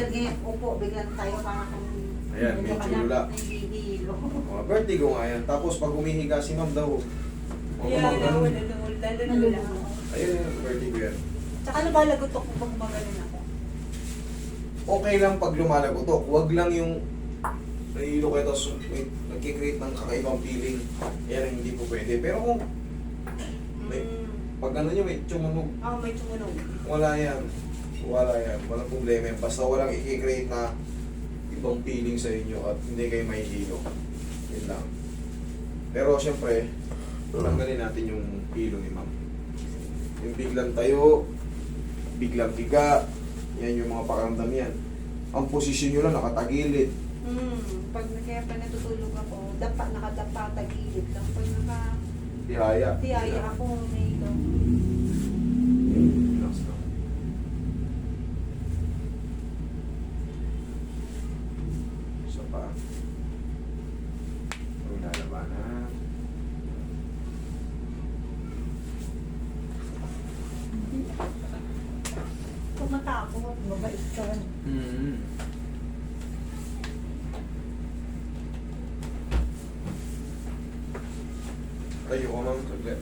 Tulad ngayon, upo, biglang tayo parang kung Ayan, medyo lula. nahihilo. Vertigo nga yan. Tapos pag humihiga si ma'am daw, Yeah, ganun. lalo. Ayun, vertigo yan. Tsaka lumalagot ako pag magaling ako. Okay lang pag lumalagotok. Huwag lang yung nahihilo kayo tapos may nagkikreate ng kakaibang feeling. Yan ang hindi po pwede. Pero kung pag ano nyo may tumunog, May tumunog. wala yan. Wala yan. Walang problema yan. Basta walang i-create na ibang feeling sa inyo at hindi kayo mahihilo. Yun lang. Pero syempre, tanggalin natin yung hilo ni ma'am. Yung biglang tayo, biglang higa, yan yung mga pakiramdam yan. Ang posisyon nyo lang nakatagilid. Kaya pa natutulog ako, nakadapa, tagilid lang. Pag Tihaya. tiyaya ako, may ilo. Relax lang. Isa pa. Ang lalabanan. Kung matakot, mabait ka. Tayo ko ma'am, saglit.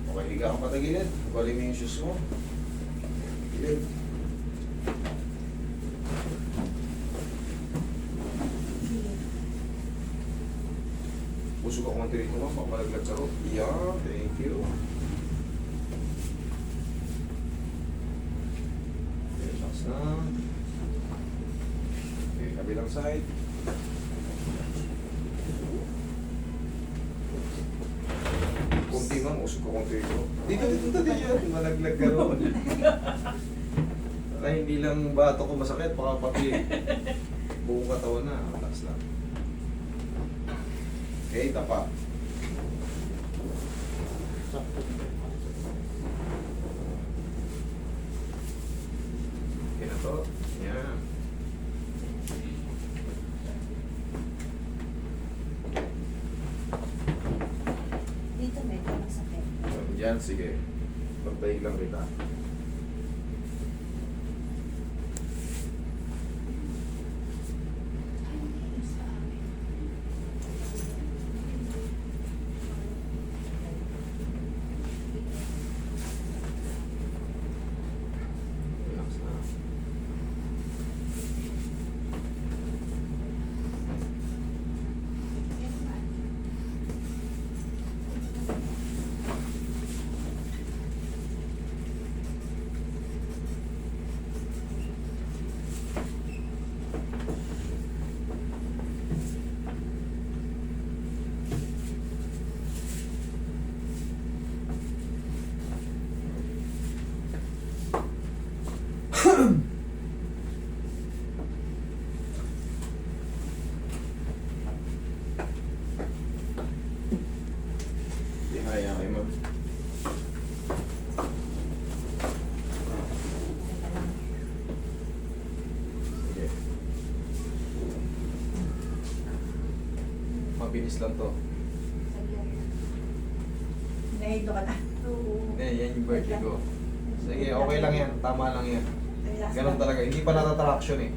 Okay, higa ka patagilid. Galing mo yung shoes mo. Gilid. Busog ako ng tirito mo, papalaglag sa road. Yeah, thank you. Okay, relax na. Okay, kabilang side. Kunti man, usog ko konti ito. Dito yan. Malaglag ka roon. Para hindi lang bato ko masakit, baka pati buong katawan na. Relax lang. Okay, tapa. Okay na to. Yan. Dito medyo masakit. Yan, sige. Pagtahig lang kita. Relax na. Tihaya kay ma'am. Sige. Mabilis lang to. Nahilo ka na. Hindi, yan yung vertigo. Sige, okay lang yan. Tama lang yan. Relax Ganun lang. talaga. Hindi pa natatraction eh.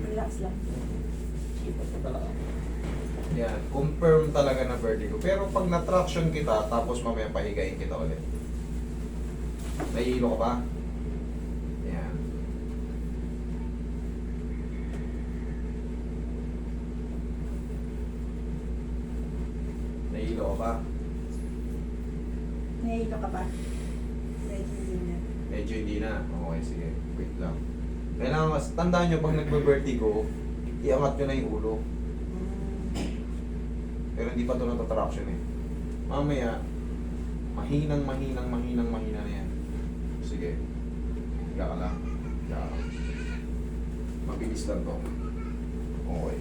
Relax lang. Yan. Confirm talaga na vertigo. Pero pag na-traction kita, tapos mamaya pahigayin kita ulit. Nahihilo ka ba? Yan. Nahihilo ka ba? Nahilo ka ba? Medyo hindi na. Medyo hindi na. Okay, sige. Wait lang. Kailangan mas, tandaan nyo pag nagbe-vertigo, iangat nyo na yung ulo. Pero hindi pa ito natatraction eh. Mamaya, mahinang mahina na yan. Sige. Higa ka lang. Higa ka lang. Mabilis lang to. Okay.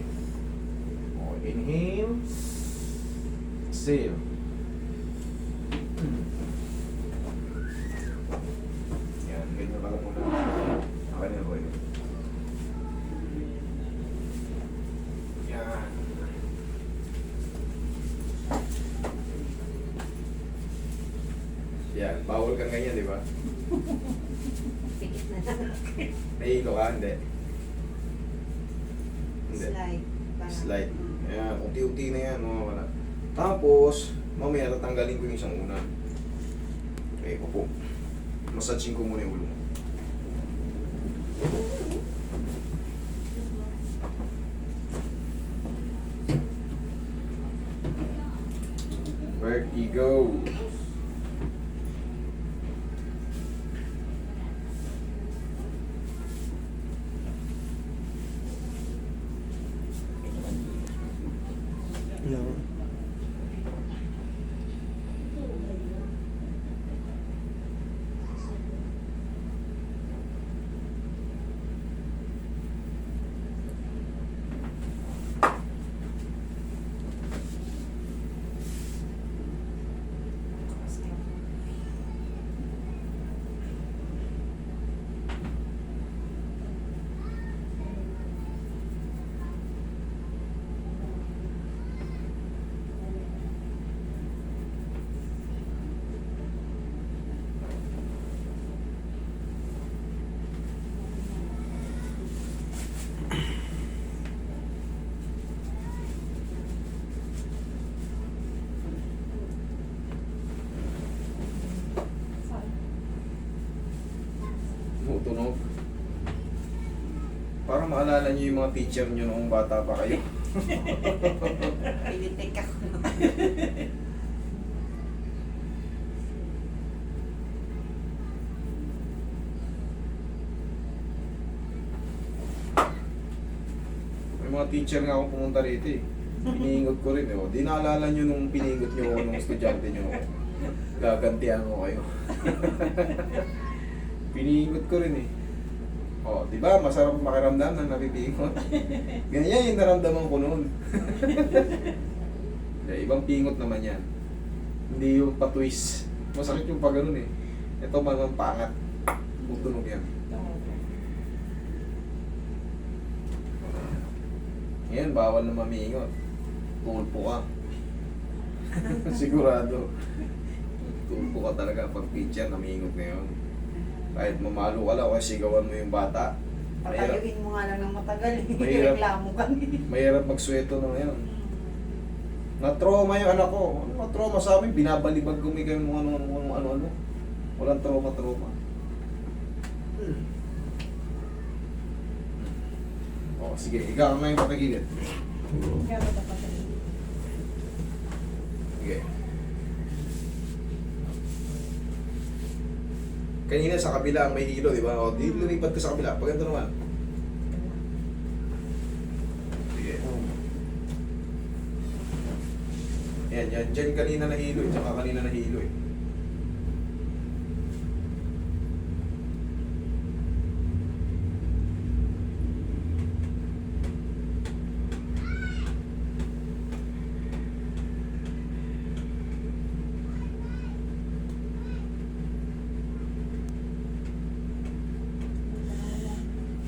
Okay. Inhale. Exhale. Yan. Ganyan ka lang muna. Okay na boy. Yan. Yan, bawal kang ganyan, di ba? Pikit na lang. Nahihilo ka, hindi. Hindi. Slide. Parang- Slide. Ayan, unti-unti na yan, wala. Tapos, mamaya tatanggalin ko yung isang una. Okay, upo. Massaging ko muna yung ulo mo. Vertigo. No. Tunog. Para maalala niyo yung mga teacher niyo noong bata pa kayo. Pinitik ako. May mga teacher nga akong pumunta rito eh. Piniingot ko rin eh. Oh. Di naalala niyo nung piniingot niyo ako nung estudyante niyo. Gagantihan ko kayo. Piniingot ko rin eh. Oh, di ba? Masarap makiramdam na napipingot. Ganyan yung naramdaman ko noon. Ibang pingot naman yan. Hindi yung patwist. Masakit yung pag ganun eh. Ito man pangat. Tunog yan. Ngayon, bawal na mamingot. Tulpo ka. Sigurado. Tulpo ka talaga pag teacher, namingot ngayon. Kahit mamalo ka lang, o sigawan mo yung bata. Mahirap, Patayuin mo nga lang ng matagal. Mahirap. Reklamo ka. mahirap magsweto na ngayon. Na-trauma yung anak ko. Ano na-trauma sa amin? Binabalibag kami kayo mga ano-ano. Walang trauma-trauma. O, sige. Ikaw ang ngayon patagilid. Sige. Kanina sa kabila ang may hilo, di ba? O, di lumipat ka sa kabila. Paganda naman. Sige. Yan. Diyan kanina nahilo eh. Tsaka kanina nahilo eh.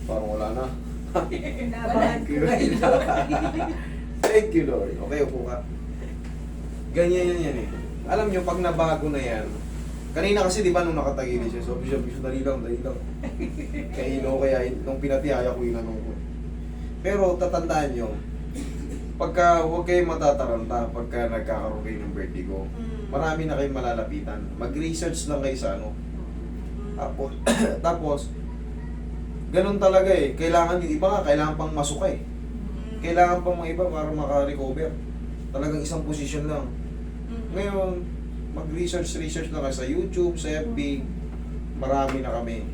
Parang wala na. Thank you. Thank you, Lord. Okay, upo ka. Ganyan yan eh. Alam nyo, pag nabago na yan, kanina kasi di ba nung nakatagili siya, so Bishop, dali lang. Kaya nung pinatihaya ko yun anong ko. Pero tatandaan nyo, pagka huwag kayong matataranta, pagka nagkakaroon kayo ng vertigo, marami na kayong malalapitan. Mag-research lang kayo sa ano. Tapos, ganun talaga eh. Kailangan yung iba nga, kailangan pang masukay. Kailangan pang mga iba para maka-recover. Talagang isang posisyon lang. Ngayon, mag-research lang kayo sa YouTube, sa FB. Marami na kami.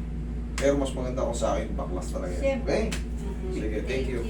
Pero mas maganda ko sa akin, baklas talaga. Siyempre. Okay? Sige, thank you.